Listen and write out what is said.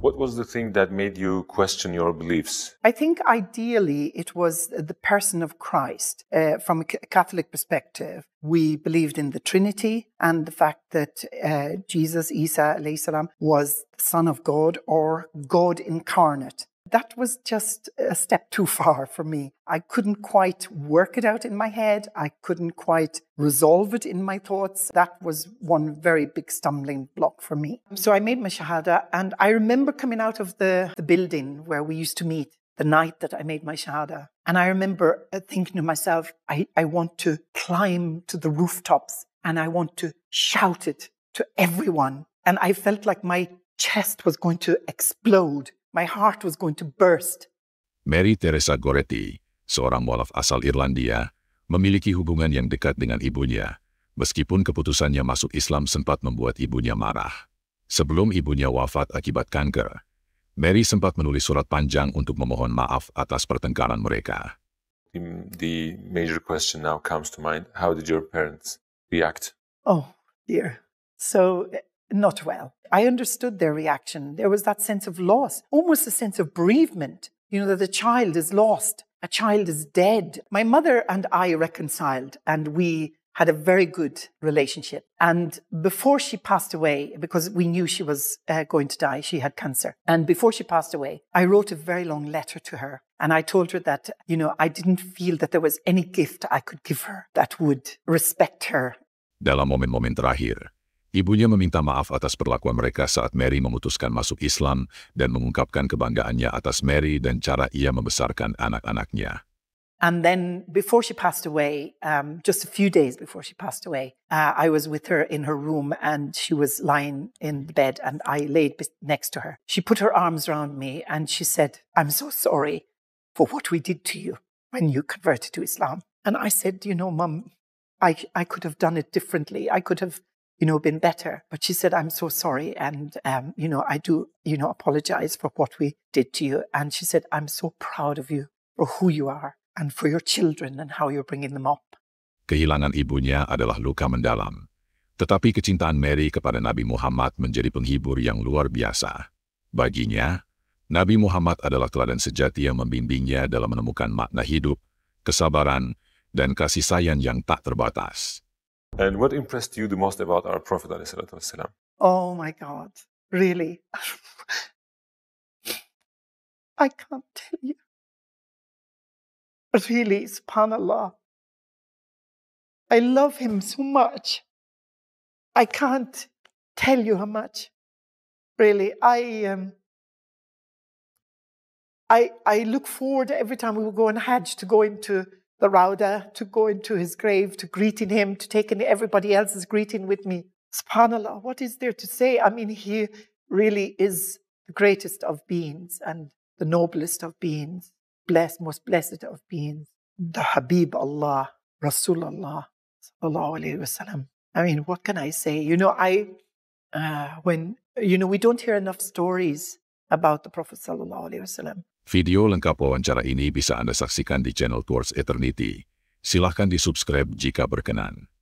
What was the thing that made you question your beliefs? I think ideally it was the person of Christ. From a Catholic perspective, we believed in the Trinity and the fact that Jesus, Isa, alayhi salam, was the Son of God or God incarnate. That was just a step too far for me. I couldn't quite work it out in my head. I couldn't quite resolve it in my thoughts. That was one very big stumbling block for me. So I made my Shahada, and I remember coming out of the building where we used to meet the night that I made my Shahada. And I remember thinking to myself, I want to climb to the rooftops and I want to shout it to everyone. And I felt like my chest was going to explode. My heart was going to burst. Mary Teresa Goretti, seorang mualaf asal Irlandia, memiliki hubungan yang dekat dengan ibunya, meskipun keputusannya masuk Islam sempat membuat ibunya marah. Sebelum ibunya wafat akibat kanker, Mary sempat menulis surat panjang untuk memohon maaf atas pertengkaran mereka. The major question now comes to mind. How did your parents react? Oh, dear. So, not well. I understood their reaction. There was that sense of loss, almost a sense of bereavement, that the child is lost, a child is dead. My mother and I reconciled, and we had a very good relationship. And before she passed away, because we knew she was going to die, she had cancer. And before she passed away, I wrote a very long letter to her. And I told her that, I didn't feel that there was any gift I could give her that would respect her. Dalam momen-momen terakhir, ibunya meminta maaf atas perlakuan mereka saat Mary memutuskan masuk Islam dan mengungkapkan kebanggaannya atas Mary dan cara ia membesarkan anak-anaknya. And then before she passed away, just a few days before she passed away, I was with her in her room and she was lying in the bed and I laid next to her. She put her arms around me and she said, "I'm so sorry for what we did to you when you converted to Islam." And I said, Mum, I could have done it differently. I could have been better. But she said, "I'm so sorry. And, I do, apologize for what we did to you." And she said, "I'm so proud of you for who you are and for your children and how you're bringing them up." Kehilangan ibunya adalah luka mendalam. Tetapi kecintaan Mary kepada Nabi Muhammad menjadi penghibur yang luar biasa. Baginya, Nabi Muhammad adalah teladan sejati yang membimbingnya dalam menemukan makna hidup, kesabaran, dan kasih sayang yang tak terbatas. And what impressed you the most about our Prophet ﷺ? Oh my God, really? I can't tell you. Really, subhanallah. I love him so much. I can't tell you how much. Really, I look forward every time we would go on Hajj to go into the Rauda, to go into his grave, to greeting him, to taking everybody else's greeting with me. SubhanAllah, what is there to say? I mean, he really is the greatest of beings and the noblest of beings, most blessed of beings. The Habib Allah, Rasulullah, sallallahu alayhi wasallam. I mean, what can I say? We don't hear enough stories about the Prophet sallallahu alayhi wasallam. Video lengkap wawancara ini bisa Anda saksikan di channel Towards Eternity. Silahkan di-subscribe jika berkenan.